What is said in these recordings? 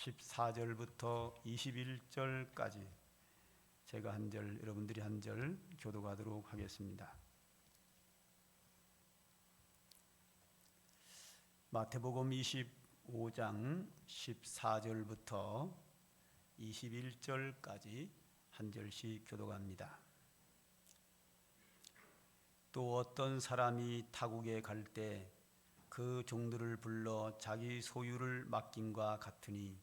14절부터 21절까지 제가 한 절, 여러분들이 한 절 교독하도록 하겠습니다. 마태복음 25장 14절부터 21절까지 한 절씩 교독합니다. 또 어떤 사람이 타국에 갈 때 그 종들을 불러 자기 소유를 맡김과 같으니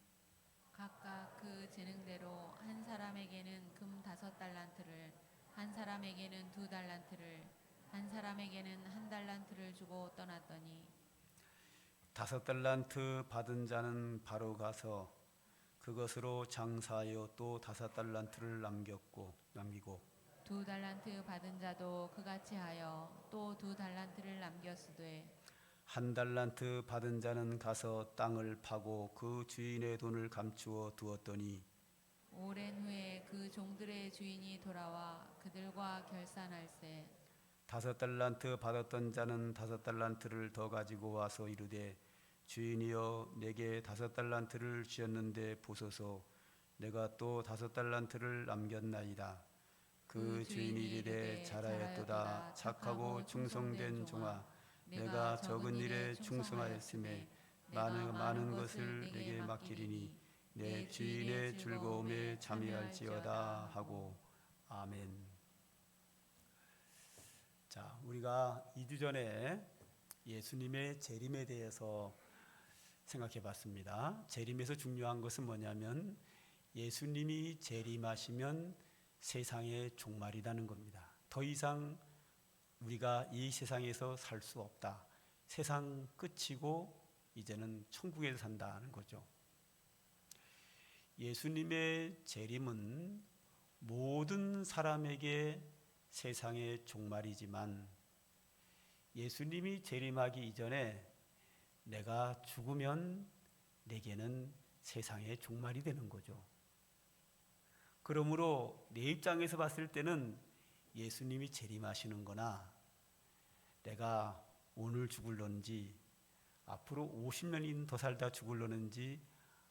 각각 그 재능대로 한 사람에게는 금 5달란트를, 한 사람에게는 2달란트를, 한 사람에게는 1달란트를 주고 떠났더니 5달란트 받은 자는 바로 가서 그것으로 장사하여 또 5달란트를 남기고 2달란트 받은 자도 그같이 하여 또 2달란트를 남겼으되 1달란트 받은 자는 가서 땅을 파고 그 주인의 돈을 감추어 두었더니 오랜 후에 그 종들의 주인이 돌아와 그들과 결산할세 5달란트 받았던 자는 5달란트를 더 가지고 와서 이르되 주인이여 내게 5달란트를 주었는데 보소서 내가 또 5달란트를 남겼나이다. 그 주인이 이르되 잘하였도다 착하고 충성된 종아 내가 적은 일에 충성하였음에 많은 것을 내게 맡기리니 내 주인의 즐거움에 참여할지어다 하고 아멘. 자, 우리가 2주 전에 예수님의 재림에 대해서 생각해 봤습니다. 재림에서 중요한 것은 뭐냐면 예수님이 재림하시면 세상의 종말이라는 겁니다. 더 이상 우리가 이 세상에서 살 수 없다. 세상 끝이고 이제는 천국에서 산다는 거죠. 예수님의 재림은 모든 사람에게 세상의 종말이지만 예수님이 재림하기 이전에 내가 죽으면 내게는 세상의 종말이 되는 거죠. 그러므로 내 입장에서 봤을 때는 예수님이 재림하시는 거나 내가 오늘 죽을런지 앞으로 50년이 더 살다 죽을려는지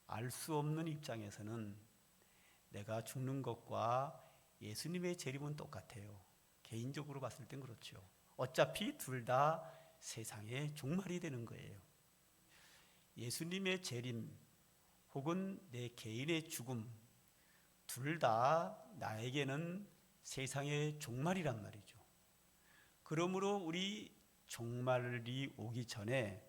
알 수 없는 입장에서는 내가 죽는 것과 예수님의 재림은 똑같아요. 개인적으로 봤을 땐 그렇죠. 어차피 둘 다 세상의 종말이 되는 거예요. 예수님의 재림 혹은 내 개인의 죽음 둘 다 나에게는 세상의 종말이란 말이죠. 그러므로 우리 종말이 오기 전에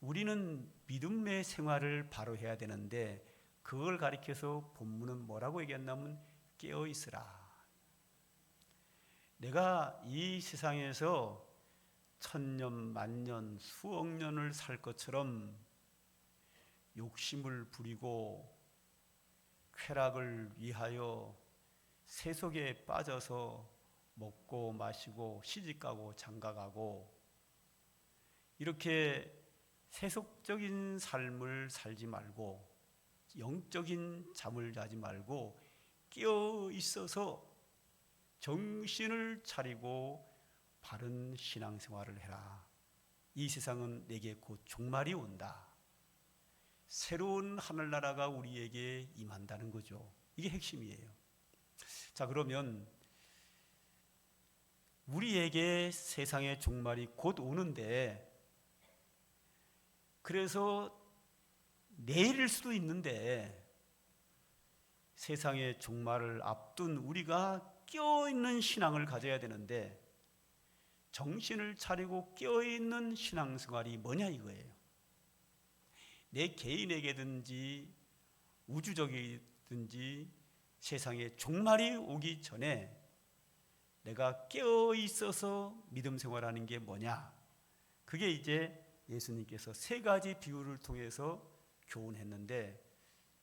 우리는 믿음의 생활을 바로 해야 되는데 그걸 가리켜서 본문은 뭐라고 얘기했냐면 깨어 있으라. 내가 이 세상에서 1000년, 만년, 수억 년을 살 것처럼 욕심을 부리고 쾌락을 위하여 세속에 빠져서 먹고 마시고 시집가고 장가가고 이렇게 세속적인 삶을 살지 말고 영적인 잠을 자지 말고 깨어 있어서 정신을 차리고 바른 신앙생활을 해라. 이 세상은 내게 곧 종말이 온다. 새로운 하늘나라가 우리에게 임한다는 거죠. 이게 핵심이에요. 자, 그러면 우리에게 세상의 종말이 곧 오는데 그래서 내일일 수도 있는데 세상의 종말을 앞둔 우리가 깨어있는 신앙을 가져야 되는데 정신을 차리고 깨어있는 신앙생활이 뭐냐 이거예요. 내 개인에게든지 우주적이든지 세상에 종말이 오기 전에 내가 깨어있어서 믿음 생활하는 게 뭐냐. 그게 이제 예수님께서 3가지 비유를 통해서 교훈했는데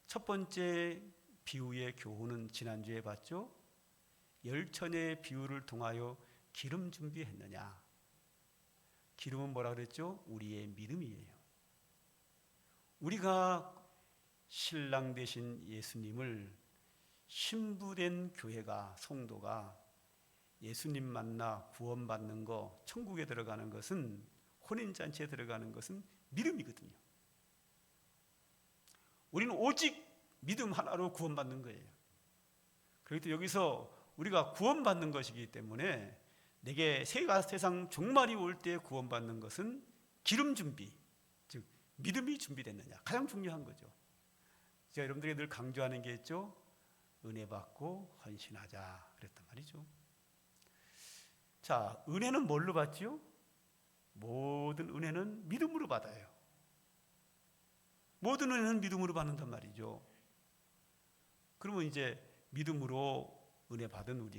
첫 번째 비유의 교훈은 지난주에 봤죠. 열천의 비유를 통하여 기름 준비했느냐. 기름은 뭐라 그랬죠? 우리의 믿음이에요. 우리가 신랑 되신 예수님을 신부된 교회가 성도가 예수님 만나 구원받는 거, 천국에 들어가는 것은 혼인잔치에 들어가는 것은 믿음이거든요. 우리는 오직 믿음 하나로 구원받는 거예요. 그리고 또 여기서 우리가 구원받는 것이기 때문에 내게 세상 종말이 올 때 구원받는 것은 기름 준비, 즉 믿음이 준비됐느냐, 가장 중요한 거죠. 제가 여러분들에게 늘 강조하는 게 있죠. 은혜 받고 헌신하자 그랬단 말이죠. 자, 은혜는 뭘로 받지요? 모든 은혜는 믿음으로 받아요. 모든 은혜는 믿음으로 받는단 말이죠. 그러면 이제 믿음으로 은혜 받은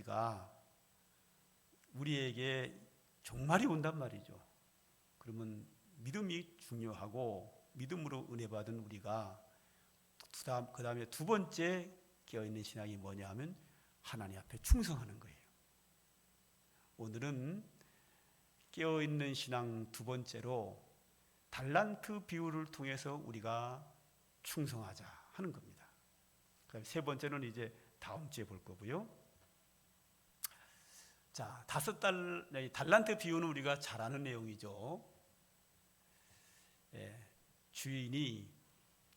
우리에게 종말이 온단 말이죠. 그러면 믿음이 중요하고 믿음으로 은혜 받은 우리가 그 다음에 두 번째 깨어있는 신앙이 뭐냐 하면 하나님 앞에 충성하는 거예요. 오늘은 깨어있는 신앙 두 번째로 달란트 비유를 통해서 우리가 충성하자 하는 겁니다. 그다음에 세 번째는 이제 다음 주에 볼 거고요. 자, 달란트 비유는 우리가 잘 아는 내용이죠. 주인이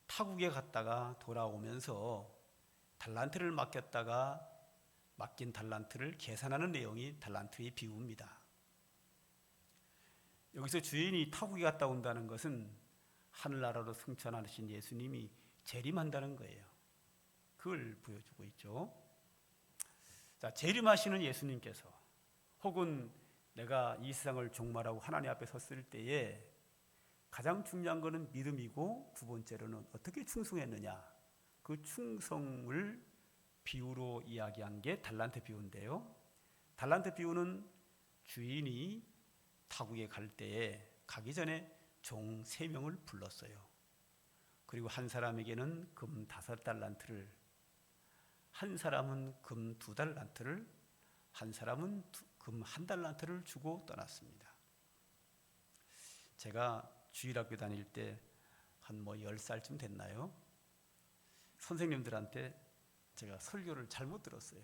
타국에 갔다가 돌아오면서 달란트를 맡겼다가 맡긴 달란트를 계산하는 내용이 달란트의 비유입니다. 여기서 주인이 타국에 갔다 온다는 것은 하늘나라로 승천하신 예수님이 재림한다는 거예요. 그걸 보여주고 있죠. 자, 재림하시는 예수님께서 혹은 내가 이 세상을 종말하고 하나님 앞에 섰을 때에 가장 중요한 것은 믿음이고 두 번째로는 어떻게 충성했느냐, 그 충성을 비유로 이야기한 게 달란트 비유인데요. 달란트 비유는 주인이 타국에 갈 때에 가기 전에 종 3명을 불렀어요. 그리고 한 사람에게는 금 5달란트를, 한 사람은 금 2달란트를, 한 사람은 금 1달란트를 주고 떠났습니다. 제가 주일학교 다닐 때 한 10살쯤 됐나요? 선생님들한테 제가 설교를 잘못 들었어요.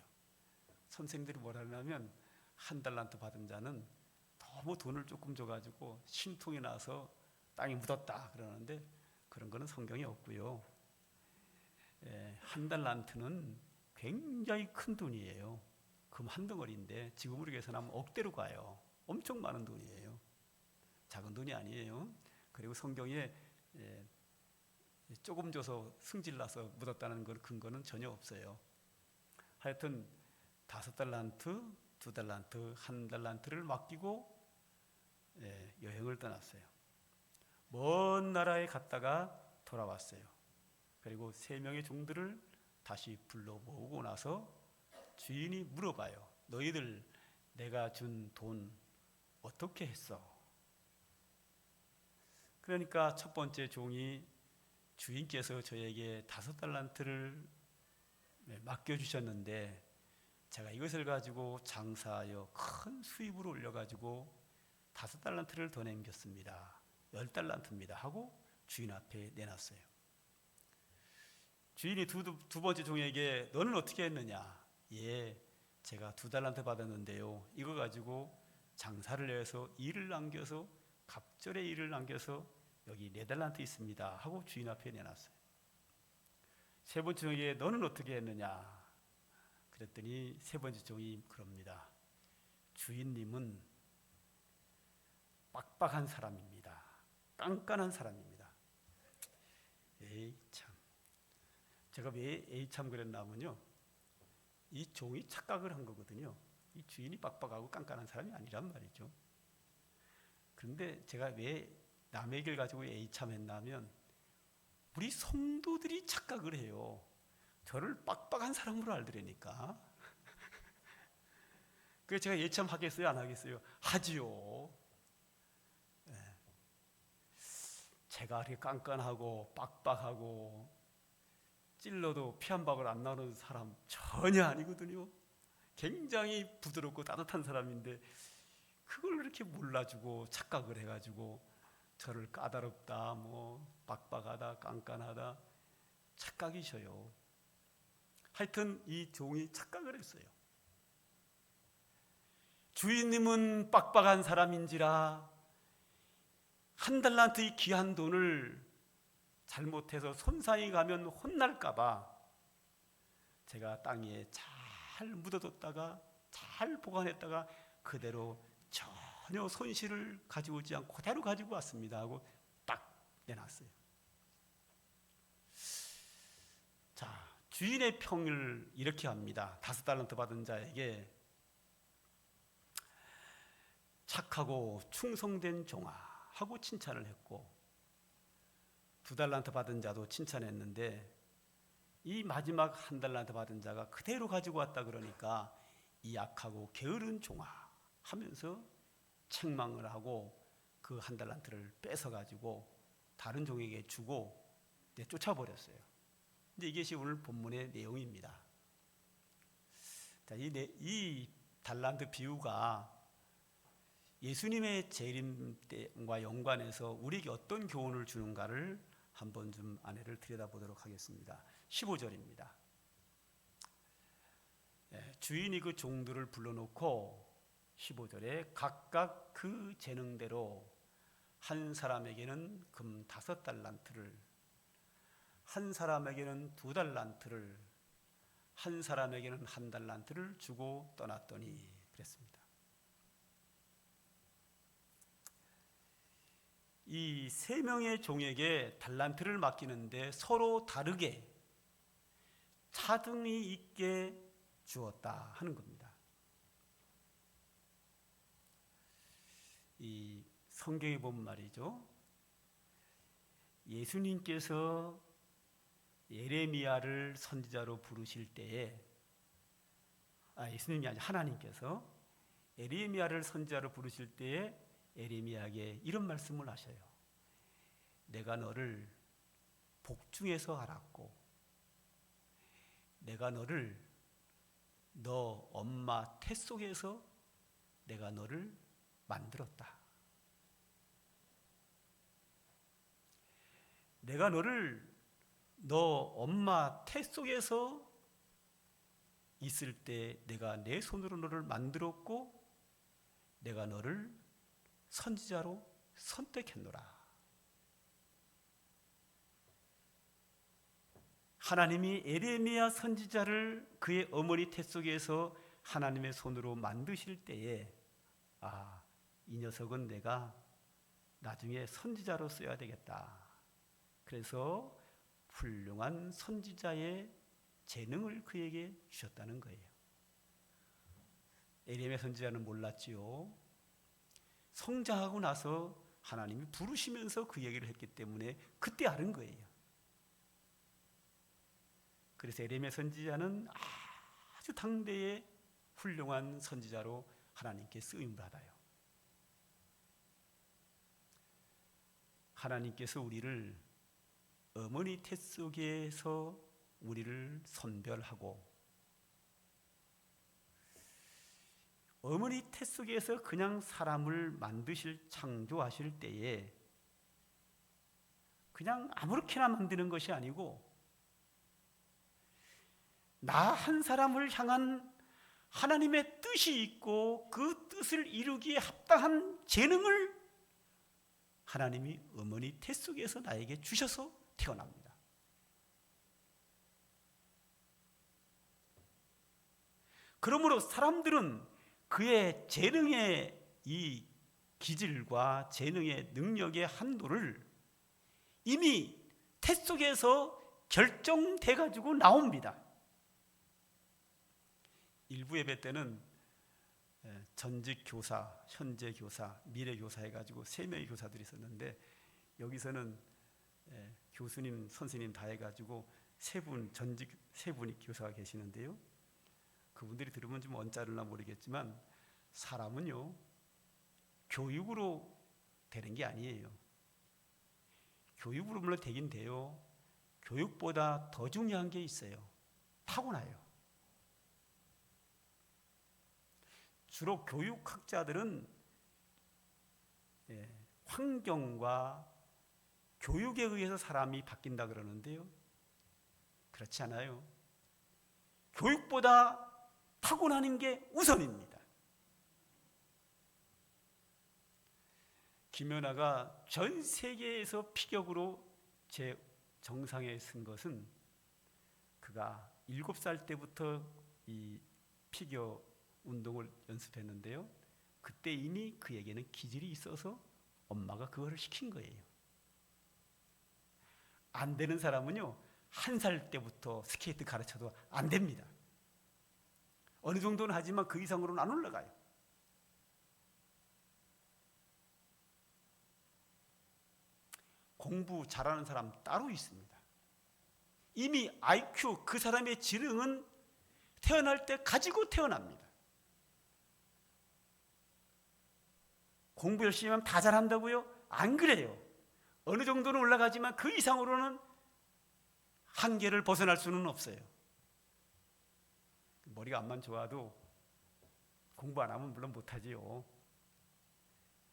선생님들이 뭐라 하냐면 1달란트 받은 자는 너무 돈을 조금 줘가지고 신통이 나서 땅에 묻었다 그러는데 그런 거는 성경에 없고요. 1달란트는 굉장히 큰 돈이에요. 금 한 덩어리인데 지금으로 계산하면 억대로 가요. 엄청 많은 돈이에요. 작은 돈이 아니에요. 그리고 성경에 조금 줘서 승질나서 묻었다는 근거는 전혀 없어요. 하여튼 5달란트, 2달란트, 1달란트를 맡기고 여행을 떠났어요. 먼 나라에 갔다가 돌아왔어요. 그리고 3명의 종들을 다시 불러 모으고 나서 주인이 물어봐요. 너희들 내가 준 돈 어떻게 했어? 그러니까 첫 번째 종이 주인께서 저에게 5달란트를 맡겨주셨는데 제가 이것을 가지고 장사하여 큰 수입으로 올려가지고 5달란트를 더 남겼습니다. 10달란트입니다 하고 주인 앞에 내놨어요. 주인이 두 번째 종에게 너는 어떻게 했느냐? 예, 제가 2달란트 받았는데요. 이거 가지고 장사를 해서 일을 남겨서 갑절의 일을 남겨서 여기 4달란트 있습니다 하고 주인 앞에 내놨어요. 세 번째 종에게 너는 어떻게 했느냐? 그랬더니 세 번째 종이 그럽니다. 주인님은 빡빡한 사람입니다. 깐깐한 사람입니다. 에이 참. 제가 왜 에이 참 그랬냐면요. 이 종이 착각을 한 거거든요. 이 주인이 빡빡하고 깐깐한 사람이 아니란 말이죠. 그런데 제가 왜 남의 얘기를 가지고 에이 참 했냐면 우리 성도들이 착각을 해요. 저를 빡빡한 사람으로 알더라니까. 그래서 제가 예참 하겠어요? 안 하겠어요? 하지요. 제가 이렇게 깐깐하고 빡빡하고 찔러도 피 한 방울 안 나오는 사람 전혀 아니거든요. 굉장히 부드럽고 따뜻한 사람인데 그걸 이렇게 몰라주고 착각을 해가지고 저를 까다롭다, 빡빡하다, 깐깐하다 착각이셔요. 하여튼 이 종이 착각을 했어요. 주인님은 빡빡한 사람인지라 1달란트 이 귀한 돈을 잘못해서 손상이 가면 혼날까봐 제가 땅 위에 잘 묻어뒀다가 잘 보관했다가 그대로 전혀 손실을 가지고 오지 않고 그대로 가지고 왔습니다 하고 딱 내놨어요. 자, 주인의 평을 이렇게 합니다. 5달란트 받은 자에게 착하고 충성된 종아 하고 칭찬을 했고, 2달란트 받은 자도 칭찬했는데 이 마지막 1달란트 받은 자가 그대로 가지고 왔다 그러니까 이 약하고 게으른 종아 하면서 책망을 하고 그 1달란트를 뺏어가지고 다른 종에게 주고 쫓아버렸어요. 근데 이것이 오늘 본문의 내용입니다. 자, 이 달란트 비유가 예수님의 재림 때와 연관해서 우리에게 어떤 교훈을 주는가를 한번 좀 안에를 들여다보도록 하겠습니다. 15절입니다. 주인이 그 종들을 불러놓고 15절에 각각 그 재능대로 한 사람에게는 금 5달란트를, 한 사람에게는 2달란트를, 한 사람에게는 1달란트를 주고 떠났더니 그랬습니다. 이 3명의 종에게 달란트를 맡기는데 서로 다르게 차등이 있게 주었다 하는 겁니다. 이 성경에 보면 말이죠, 예수님께서 예레미야를 선지자로 부르실 때에, 예수님이 아니라 하나님께서 예레미야를 선지자로 부르실 때에 예레미야에게 이런 말씀을 하셔요. 내가 너를 복중에서 알았고 내가 너를 너 엄마 태 속에서 내가 너를 만들었다. 내가 너를 너 엄마 태 속에서 있을 때 내가 내 손으로 너를 만들었고 내가 너를 선지자로 선택했노라. 하나님이 예레미야 선지자를 그의 어머니 태 속에서 하나님의 손으로 만드실 때에 이 녀석은 내가 나중에 선지자로 써야 되겠다. 그래서 훌륭한 선지자의 재능을 그에게 주셨다는 거예요. 예레미야 선지자는 몰랐지요. 성장하고 나서 하나님이 부르시면서 그 얘기를 했기 때문에 그때 알은 거예요. 그래서 예레미야 선지자는 아주 당대의 훌륭한 선지자로 하나님께 쓰임을 받아요. 하나님께서 우리를 어머니 태 속에서 우리를 선별하고 어머니 태 속에서 그냥 사람을 만드실 창조하실 때에 그냥 아무렇게나 만드는 것이 아니고 나 한 사람을 향한 하나님의 뜻이 있고 그 뜻을 이루기에 합당한 재능을 하나님이 어머니 태 속에서 나에게 주셔서 태어납니다. 그러므로 사람들은 그의 재능의 이 기질과 재능의 능력의 한도를 이미 태 속에서 결정돼 가지고 나옵니다. 일부 예배 때는 전직 교사, 현재 교사, 미래 교사 해가지고 3명의 교사들이 있었는데 여기서는 교수님, 선생님 다 해가지고 전직 3분이 교사가 계시는데요. 그분들이 들으면 좀 언짢을나 모르겠지만 사람은요 교육으로 되는 게 아니에요. 교육으로 물론 되긴 돼요. 교육보다 더 중요한 게 있어요. 타고나요. 주로 교육학자들은 환경과 교육에 의해서 사람이 바뀐다 그러는데요. 그렇지 않아요. 교육보다 타고나는 게 우선입니다. 김연아가 전 세계에서 피격으로 제 정상에 쓴 것은 그가 7살 때부터 이 피겨 운동을 연습했는데요. 그때 이미 그에게는 기질이 있어서 엄마가 그거를 시킨 거예요. 안 되는 사람은요, 1살 때부터 스케이트 가르쳐도 안 됩니다. 어느 정도는 하지만 그 이상으로는 안 올라가요. 공부 잘하는 사람 따로 있습니다. 이미 IQ, 그 사람의 지능은 태어날 때 가지고 태어납니다. 공부 열심히 하면 다 잘한다고요? 안 그래요. 어느 정도는 올라가지만 그 이상으로는 한계를 벗어날 수는 없어요. 머리가 암만 좋아도 공부 안 하면 물론 못하지요.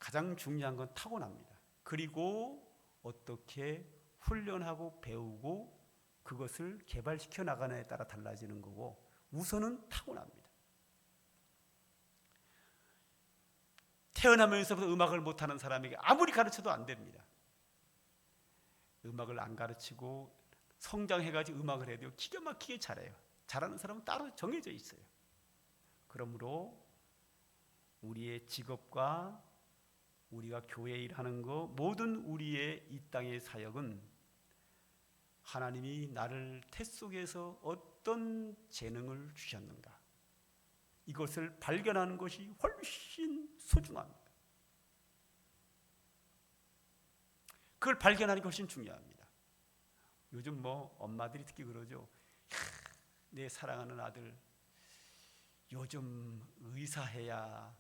가장 중요한 건 타고납니다. 그리고 어떻게 훈련하고 배우고 그것을 개발시켜 나가느냐에 따라 달라지는 거고, 우선은 타고납니다. 태어나면서부터 음악을 못하는 사람에게 아무리 가르쳐도 안 됩니다. 음악을 안 가르치고 성장해가지고 음악을 해도 기가 막히게 잘해요. 잘하는 사람은 따로 정해져 있어요. 그러므로 우리의 직업과 우리가 교회 일하는 거, 모든 우리의 이 땅의 사역은 하나님이 나를 태 속에서 어떤 재능을 주셨는가, 이것을 발견하는 것이 훨씬 소중합니다. 그걸 발견하는 것이 훨씬 중요합니다. 요즘 엄마들이 특히 그러죠. 내 사랑하는 아들 요즘 의사해야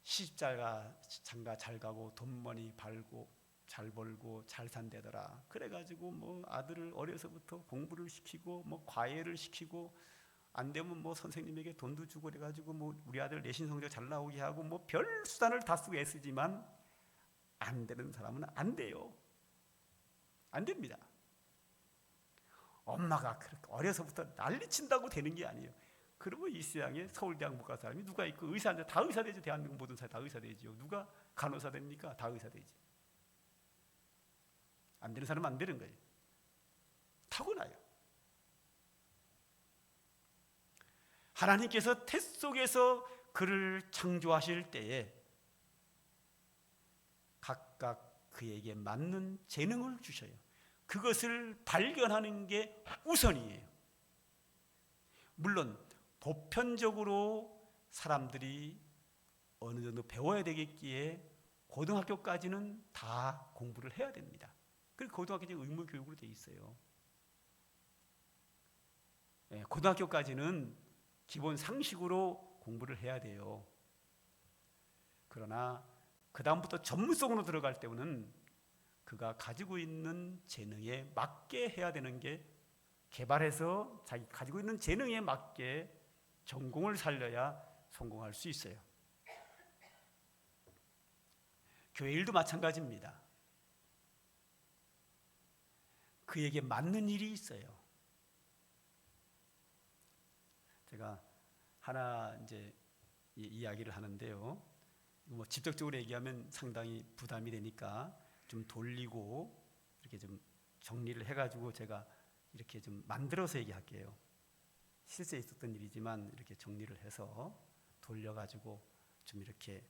시집장가 잘 가고 돈 많이 잘 벌고 잘 산대더라. 그래가지고 아들을 어려서부터 공부를 시키고 과외를 시키고, 안 되면 선생님에게 돈도 주고 그래가지고 우리 아들 내신 성적 잘 나오게 하고 별 수단을 다 쓰고 애쓰지만 안 되는 사람은 안 돼요. 안 됩니다. 엄마가 그렇게 어려서부터 난리친다고 되는 게 아니에요. 그러면 이 세상에 서울대학 못 간 사람이 누가 있고, 의사인데 다 의사 되죠. 대한민국 모든 사람 다 의사 되죠. 누가 간호사 됩니까? 다 의사 되지. 안 되는 사람은 안 되는 거예요. 타고나요. 하나님께서 태 속에서 그를 창조하실 때에 각각 그에게 맞는 재능을 주셔요. 그것을 발견하는 게 우선이에요. 물론 보편적으로 사람들이 어느 정도 배워야 되겠기에 고등학교까지는 다 공부를 해야 됩니다. 그리고 고등학교는 의무 교육으로 되어 있어요. 고등학교까지는 기본 상식으로 공부를 해야 돼요. 그러나 그 다음부터 전문성으로 들어갈 때는 그가 가지고 있는 재능에 맞게 해야 되는 게, 개발해서 자기 가지고 있는 재능에 맞게 전공을 살려야 성공할 수 있어요. 교회 일도 마찬가지입니다. 그에게 맞는 일이 있어요. 제가 하나 이제 이야기를 하는데요. 직접적으로 얘기하면 상당히 부담이 되니까 좀 돌리고 이렇게 좀 정리를 해가지고 제가 이렇게 좀 만들어서 얘기할게요. 실제 있었던 일이지만 이렇게 정리를 해서 돌려가지고 좀 이렇게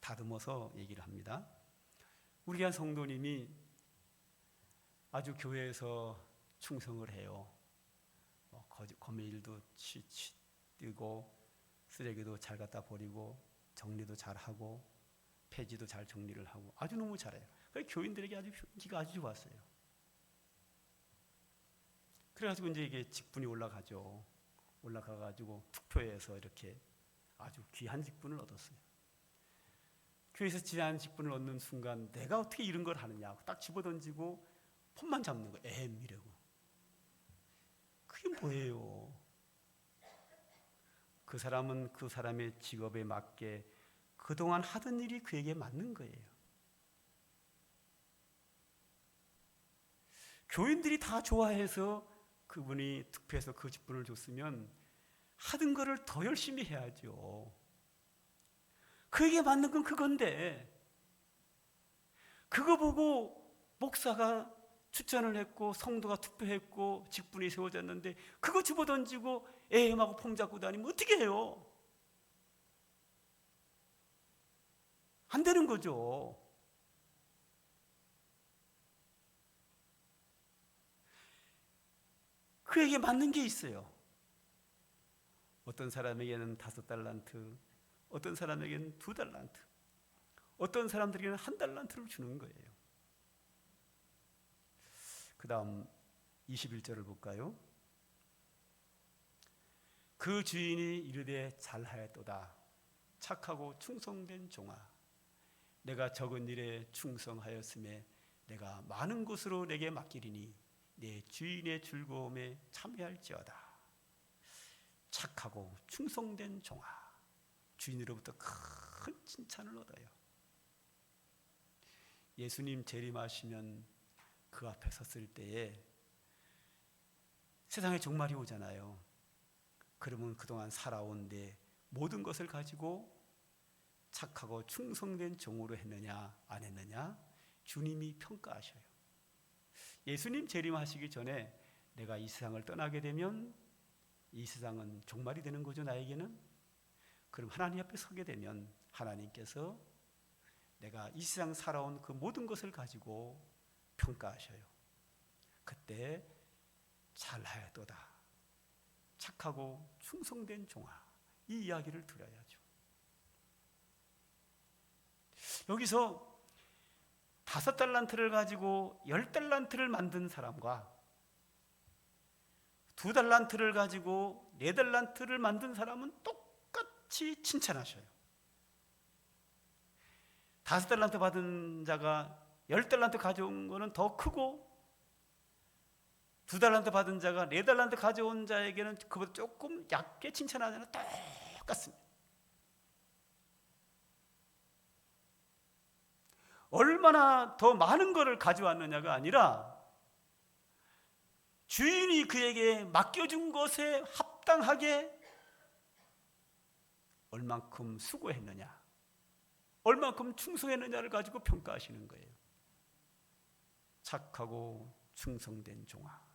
다듬어서 얘기를 합니다. 우리 한 성도님이 아주 교회에서 충성을 해요. 거매일도 뛰고 쓰레기도 잘 갖다 버리고 정리도 잘 하고 폐지도 잘 정리를 하고 아주 너무 잘해요. 그래서 교인들에게 아주 인기가 아주 좋았어요. 그래가지고 이제 이게 직분이 올라가죠. 올라가가지고 투표해서 이렇게 아주 귀한 직분을 얻었어요. 교회에서 귀한 직분을 얻는 순간 내가 어떻게 이런 걸 하느냐 딱 집어던지고 폰만 잡는 거예요. 이러고. 그게 뭐예요? 그 사람은 그 사람의 직업에 맞게 그동안 하던 일이 그에게 맞는 거예요. 교인들이 다 좋아해서 그분이 투표해서 그 직분을 줬으면 하던 거를 더 열심히 해야죠. 그에게 맞는 건 그건데 그거 보고 목사가 추천을 했고 성도가 투표했고 직분이 세워졌는데 그거 집어던지고 에헴하고 폼 잡고 다니면 어떻게 해요? 안 되는 거죠. 그에게 맞는 게 있어요. 어떤 사람에게는 5달란트, 어떤 사람에게는 2달란트, 어떤 사람들에게는 1달란트를 주는 거예요. 그 다음 21절을 볼까요? 그 주인이 이르되 잘하였도다. 착하고 충성된 종아, 내가 적은 일에 충성하였음에 내가 많은 것으로 내게 맡기리니 내 주인의 즐거움에 참여할지어다. 착하고 충성된 종아, 주인으로부터 큰 칭찬을 얻어요. 예수님 재림하시면 그 앞에 섰을 때에 세상에 종말이 오잖아요. 그러면 그동안 살아온 내 모든 것을 가지고 착하고 충성된 종으로 했느냐 안 했느냐 주님이 평가하셔요. 예수님 재림하시기 전에 내가 이 세상을 떠나게 되면 이 세상은 종말이 되는 거죠, 나에게는. 그럼 하나님 앞에 서게 되면 하나님께서 내가 이 세상 살아온 그 모든 것을 가지고 평가하셔요. 그때 잘하였도다. 착하고 충성된 종아, 이 이야기를 들어야죠. 여기서 5달란트를 가지고 10달란트를 만든 사람과 2달란트를 가지고 4달란트를 만든 사람은 똑같이 칭찬하셔요. 5달란트 받은 자가 10달란트 가져온 거는 더 크고 2달란트 받은 자가 4달란트 가져온 자에게는 그보다 조금 얕게 칭찬하잖아요. 똑같습니다. 얼마나 더 많은 것을 가져왔느냐가 아니라 주인이 그에게 맡겨준 것에 합당하게 얼만큼 수고했느냐, 얼만큼 충성했느냐를 가지고 평가하시는 거예요. 착하고 충성된 종아.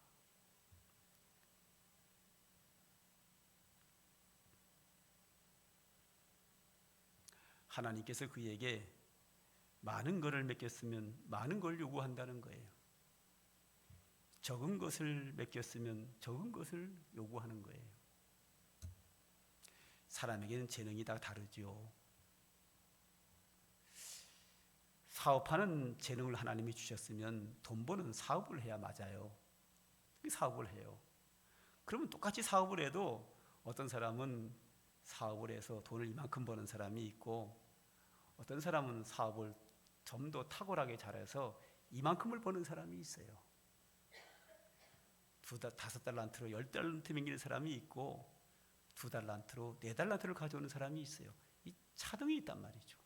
하나님께서 그에게 많은 것을 맡겼으면 많은 걸 요구한다는 거예요. 적은 것을 맡겼으면 적은 것을 요구하는 거예요. 사람에게는 재능이 다 다르죠. 사업하는 재능을 하나님이 주셨으면 돈 버는 사업을 해야 맞아요. 사업을 해요. 그러면 똑같이 사업을 해도 어떤 사람은 사업을 해서 돈을 이만큼 버는 사람이 있고 어떤 사람은 사업을 좀 더 탁월하게 잘해서 이만큼을 버는 사람이 있어요. 5달란트로 10달란트 맡기는 사람이 있고 2달란트로 4달란트를 가져오는 사람이 있어요. 이 차등이 있단 말이죠.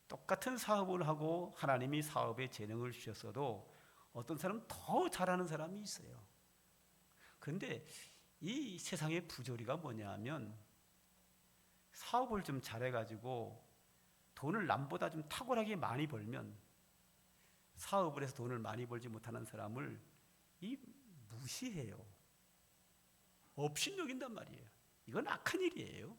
똑같은 사업을 하고 하나님이 사업에 재능을 주셨어도 어떤 사람은 더 잘하는 사람이 있어요. 그런데 이 세상의 부조리가 뭐냐 하면 사업을 좀 잘해가지고 돈을 남보다 좀 탁월하게 많이 벌면 사업을 해서 돈을 많이 벌지 못하는 사람을 무시해요. 업신여긴단 말이에요. 이건 악한 일이에요.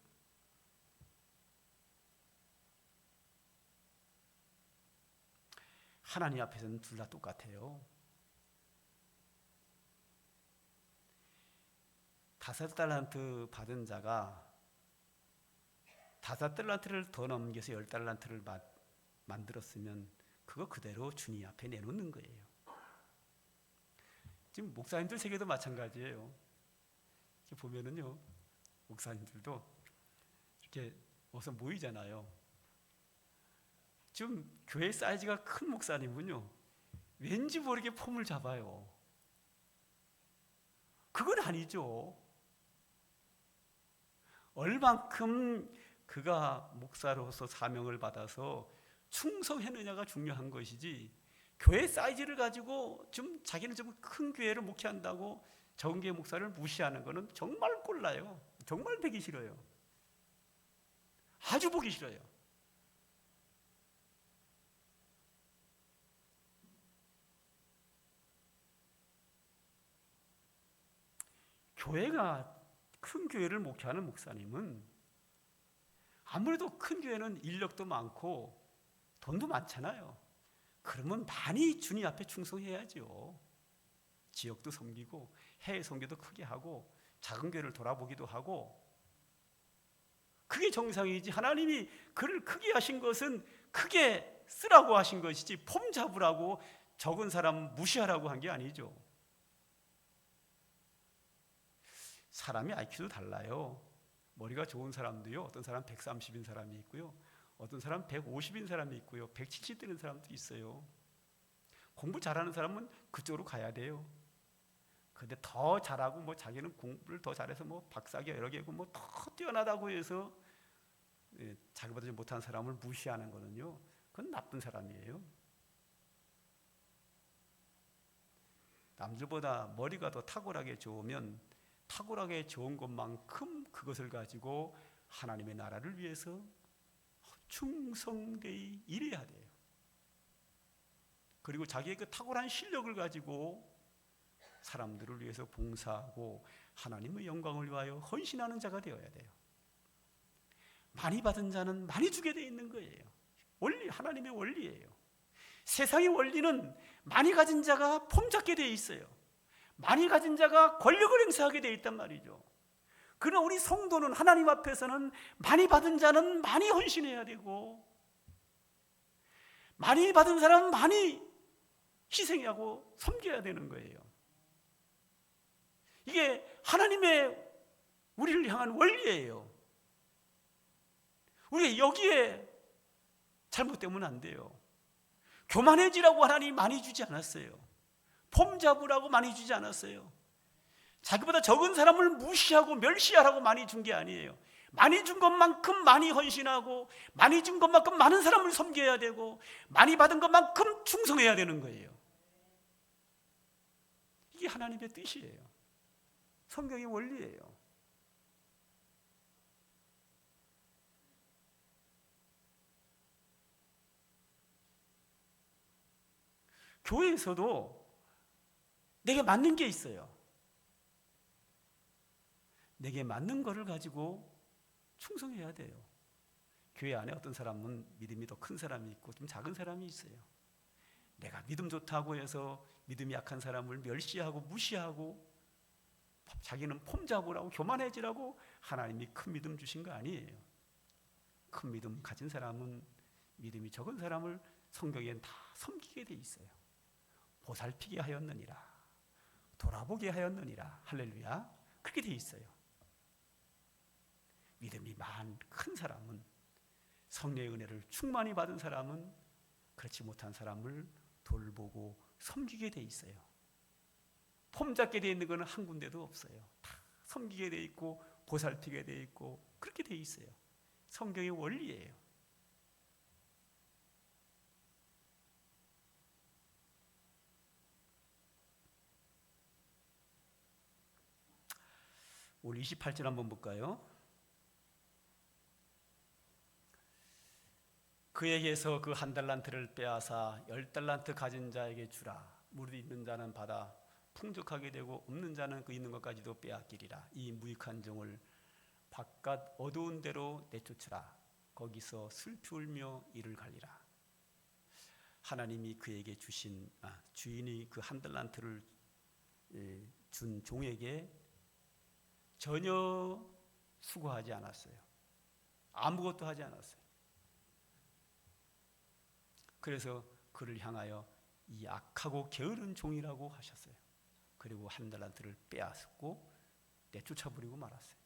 하나님 앞에서는 둘 다 똑같아요. 5달란트 받은 자가 5달란트를 더 넘겨서 10달란트를 만들었으면 그거 그대로 주님 앞에 내놓는 거예요. 지금 목사님들 세계도 마찬가지예요. 이렇게 보면은요, 목사님들도 이렇게 어서 모이잖아요. 좀 교회 사이즈가 큰 목사님은요, 왠지 모르게 폼을 잡아요. 그건 아니죠. 얼만큼 그가 목사로서 사명을 받아서 충성했느냐가 중요한 것이지, 교회 사이즈를 가지고 좀 자기는 좀 큰 교회를 목회한다고 적은 교회 목사를 무시하는 것은 정말 꼴라요. 정말 보기 싫어요. 아주 보기 싫어요. 교회가 큰 교회를 목회하는 목사님은 아무래도 큰 교회는 인력도 많고 돈도 많잖아요. 그러면 많이 주님 앞에 충성해야죠. 지역도 섬기고 해외 선교도 크게 하고 작은 교회를 돌아보기도 하고, 그게 정상이지. 하나님이 그를 크게 하신 것은 크게 쓰라고 하신 것이지 폼 잡으라고 적은 사람 무시하라고 한 게 아니죠. 사람이 IQ도 달라요. 머리가 좋은 사람도요, 어떤 사람 130인 사람이 있고요, 어떤 사람 150인 사람이 있고요, 170 되는 사람도 있어요. 공부 잘하는 사람은 그쪽으로 가야 돼요. 근데 더 잘하고 뭐 자기는 공부를 더 잘해서 뭐 박사가 여러 개고 뭐 더 뛰어나다고 해서 자기보다 좀 못한 사람을 무시하는 거는요, 그건 나쁜 사람이에요. 남들보다 머리가 더 탁월하게 좋으면 탁월하게 좋은 것만큼 그것을 가지고 하나님의 나라를 위해서 충성되이 일해야 돼요. 그리고 자기의 그 탁월한 실력을 가지고 사람들을 위해서 봉사하고 하나님의 영광을 위하여 헌신하는 자가 되어야 돼요. 많이 받은 자는 많이 주게 돼 있는 거예요. 원리, 하나님의 원리예요. 세상의 원리는 많이 가진 자가 폼잡게 돼 있어요. 많이 가진 자가 권력을 행사하게 돼 있단 말이죠. 그러나 우리 성도는 하나님 앞에서는 많이 받은 자는 많이 헌신해야 되고, 많이 받은 사람은 많이 희생하고 섬겨야 되는 거예요. 이게 하나님의 우리를 향한 원리예요. 우리가 여기에 잘못되면 안 돼요. 교만해지라고 하나님이 많이 주지 않았어요. 폼 잡으라고 많이 주지 않았어요. 자기보다 적은 사람을 무시하고 멸시하라고 많이 준 게 아니에요. 많이 준 것만큼 많이 헌신하고, 많이 준 것만큼 많은 사람을 섬겨야 되고, 많이 받은 것만큼 충성해야 되는 거예요. 이게 하나님의 뜻이에요. 성경의 원리예요. 교회에서도 내게 맞는 게 있어요. 내게 맞는 거를 가지고 충성해야 돼요. 교회 안에 어떤 사람은 믿음이 더 큰 사람이 있고 좀 작은 사람이 있어요. 내가 믿음 좋다고 해서 믿음이 약한 사람을 멸시하고 무시하고 자기는 폼 잡으라고 교만해지라고 하나님이 큰 믿음 주신 거 아니에요. 큰 믿음 가진 사람은 믿음이 적은 사람을 성경엔 다 섬기게 돼 있어요. 보살피게 하였느니라, 돌아보게 하였느니라. 할렐루야. 그렇게 돼 있어요. 믿음이 큰 사람은, 성령의 은혜를 충만히 받은 사람은 그렇지 못한 사람을 돌보고 섬기게 돼 있어요. 폼 잡게 돼 있는 것은 한 군데도 없어요. 다 섬기게 돼 있고 보살피게 돼 있고 그렇게 돼 있어요. 성경의 원리예요. 우리 28절 한번 볼까요? 그에게서 그 1달란트를 빼앗아 10달란트 가진 자에게 주라. 무릇 있는 자는 받아 풍족하게 되고 없는 자는 그 있는 것까지도 빼앗기리라. 이 무익한 종을 바깥 어두운 데로 내쫓으라. 거기서 슬피 울며 이를 갈리라. 하나님이 그에게 주신 주인이 그 1달란트를 준 종에게 전혀 수고하지 않았어요. 아무것도 하지 않았어요. 그래서 그를 향하여 이 악하고 게으른 종이라고 하셨어요. 그리고 1달란트를 빼앗고 내쫓아버리고 말았어요.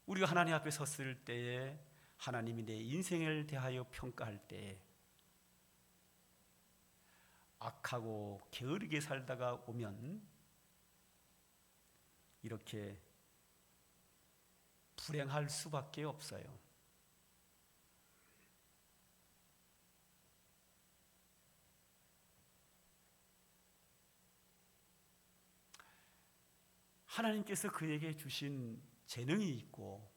우리가 하나님 앞에 섰을 때에, 하나님이 내 인생을 대하여 평가할 때에 악하고 게으르게 살다가 오면 이렇게 불행할 수밖에 없어요. 하나님께서 그에게 주신 재능이 있고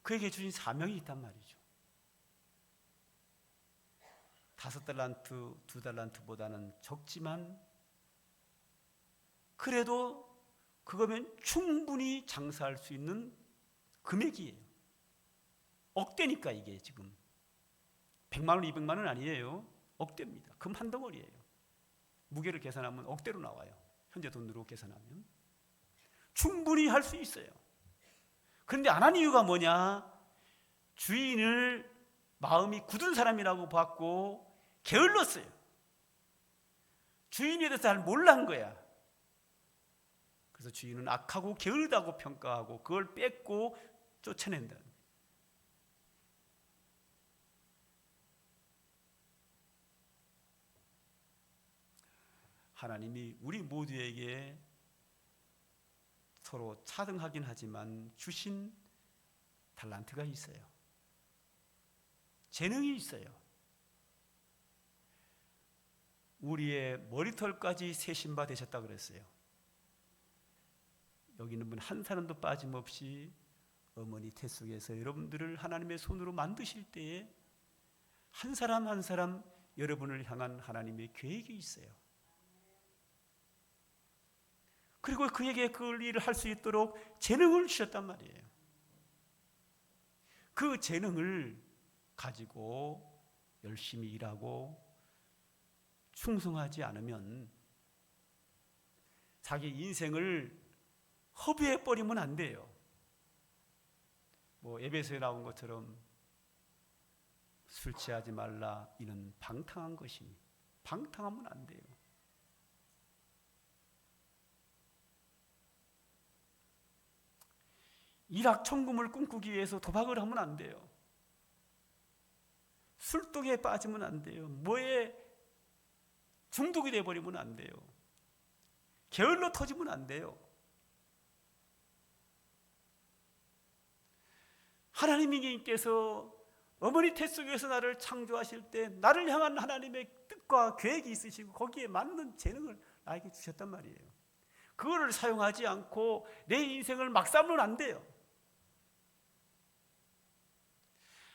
그에게 주신 사명이 있단 말이죠. 5달란트, 2달란트보다는 적지만 그래도 그거면 충분히 장사할 수 있는 금액이에요. 억대니까 이게 지금 100만 원, 200만 원 아니에요. 억대입니다. 금 한 덩어리예요. 무게를 계산하면 억대로 나와요. 현재 돈으로 계산하면 충분히 할 수 있어요. 그런데 안 한 이유가 뭐냐? 주인을 마음이 굳은 사람이라고 봤고 게을렀어요. 주인에 대해서 잘 몰란 거야. 그래서 주인은 악하고 게으르다고 평가하고 그걸 뺏고 쫓아낸다. 하나님이 우리 모두에게 서로 차등하긴 하지만 주신 달란트가 있어요. 재능이 있어요. 우리의 머리털까지 세신 바 되셨다 그랬어요. 여기 있는 분 한 사람도 빠짐없이 어머니 태 속에서 여러분들을 하나님의 손으로 만드실 때에 한 사람 한 사람 여러분을 향한 하나님의 계획이 있어요. 그리고 그에게 그 일을 할 수 있도록 재능을 주셨단 말이에요. 그 재능을 가지고 열심히 일하고 충성하지 않으면 자기 인생을 허비해 버리면 안 돼요. 에베소에 나온 것처럼 술 취하지 말라 이는 방탕한 것이니 방탕하면 안 돼요. 일확천금을 꿈꾸기 위해서 도박을 하면 안 돼요. 술독에 빠지면 안 돼요. 뭐에 중독이 되어버리면 안 돼요. 게을러 터지면 안 돼요. 하나님께서 어머니 태 속에서 나를 창조하실 때 나를 향한 하나님의 뜻과 계획이 있으시고 거기에 맞는 재능을 나에게 주셨단 말이에요. 그거를 사용하지 않고 내 인생을 막 살면 안 돼요.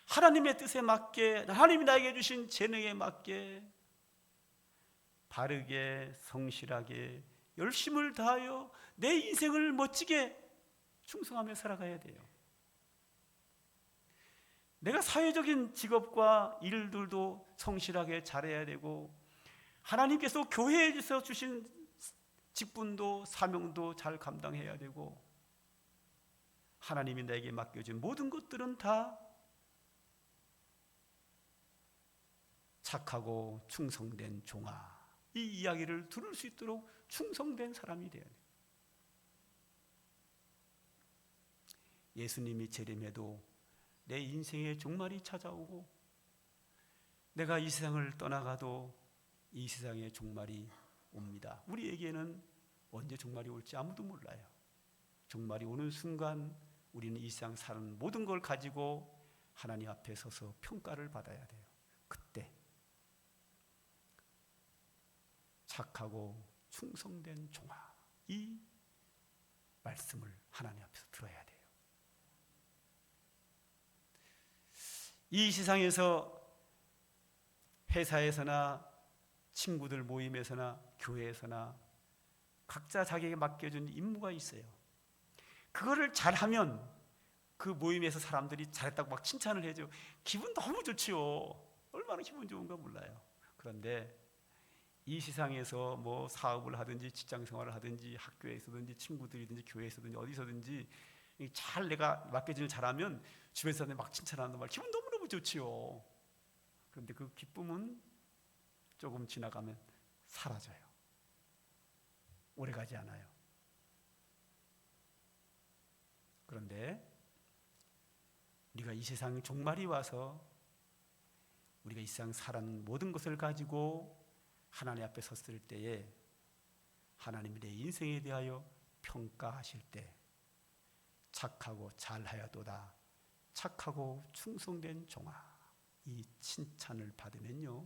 하나님의 뜻에 맞게, 하나님이 나에게 주신 재능에 맞게 바르게 성실하게 열심을 다하여 내 인생을 멋지게 충성하며 살아가야 돼요. 내가 사회적인 직업과 일들도 성실하게 잘해야 되고 하나님께서 교회에서 주신 직분도 사명도 잘 감당해야 되고 하나님이 나에게 맡겨진 모든 것들은 다 착하고 충성된 종아, 이 이야기를 들을 수 있도록 충성된 사람이 되어야 돼요. 예수님이 재림해도 내 인생의 종말이 찾아오고 내가 이 세상을 떠나가도 이 세상의 종말이 옵니다. 우리에게는 언제 종말이 올지 아무도 몰라요. 종말이 오는 순간 우리는 이 세상 사는 모든 걸 가지고 하나님 앞에 서서 평가를 받아야 돼요. 그때 착하고 충성된 종아, 이 말씀을 하나님 앞에서 들어야 돼요. 이 세상에서 회사에서나 친구들 모임에서나 교회에서나 각자 자기에게 맡겨준 임무가 있어요. 그거를 잘하면 그 모임에서 사람들이 잘했다고 막 칭찬을 해줘. 기분 너무 좋지요. 얼마나 기분 좋은가 몰라요. 그런데 이 세상에서 뭐 사업을 하든지 직장 생활을 하든지 학교에 있든지 친구들이든지 교회에 있든지 어디서든지 잘 내가 맡겨진 일 잘하면 주변 사람들이 막 칭찬하는 말 기분 너무너무 좋지요. 그런데 그 기쁨은 조금 지나가면 사라져요. 오래가지 않아요. 그런데 우리가 이 세상 종말이 와서 우리가 이 세상 살아는 모든 것을 가지고 하나님 앞에 섰을 때에 하나님이 내 인생에 대하여 평가하실 때 착하고 잘하여도다 착하고 충성된 종아, 이 칭찬을 받으면요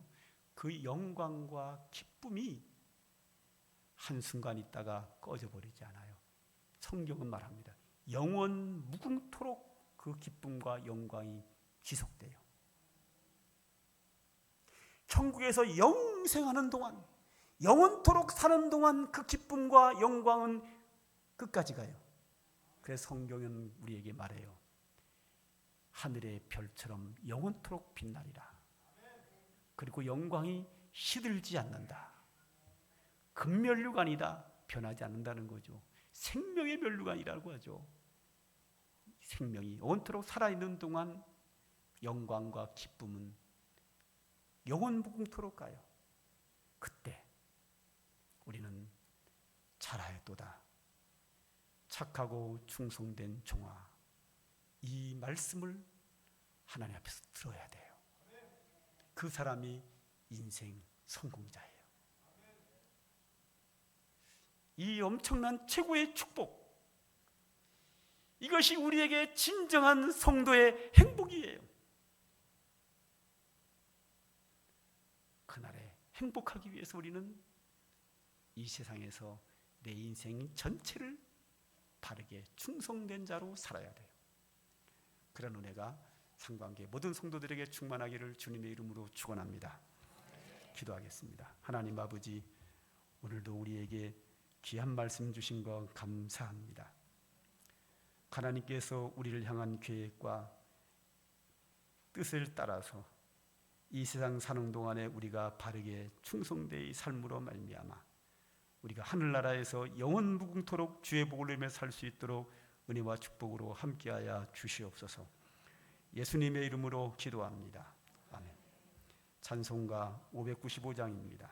그 영광과 기쁨이 한순간 있다가 꺼져버리지 않아요. 성경은 말합니다. 영원 무궁토록 그 기쁨과 영광이 지속돼요. 천국에서 영생하는 동안, 영원토록 사는 동안 그 기쁨과 영광은 끝까지 가요. 그래서 성경은 우리에게 말해요. 하늘의 별처럼 영원토록 빛나리라. 그리고 영광이 시들지 않는다. 금면류관이다. 변하지 않는다는 거죠. 생명의 면류관이라고 하죠. 생명이 영원토록 살아있는 동안 영광과 기쁨은 영원무궁토록 가요. 그때 우리는 잘하였도다. 착하고 충성된 종아. 이 말씀을 하나님 앞에서 들어야 돼요. 그 사람이 인생 성공자예요. 이 엄청난 최고의 축복, 이것이 우리에게 진정한 성도의 행복이에요. 그날에 행복하기 위해서 우리는 이 세상에서 내 인생 전체를 바르게 충성된 자로 살아야 돼요. 그런 은혜가 상관계 모든 성도들에게 충만하기를 주님의 이름으로 축원합니다. 기도하겠습니다. 하나님 아버지, 오늘도 우리에게 귀한 말씀 주신 것 감사합니다. 하나님께서 우리를 향한 계획과 뜻을 따라서 이 세상 사는 동안에 우리가 바르게 충성되이 삶으로 말미암아 우리가 하늘나라에서 영원무궁토록 주의 복을 누리며 살 수 있도록 은혜와 축복으로 함께하여 주시옵소서. 예수님의 이름으로 기도합니다. 아멘. 찬송가 595장입니다.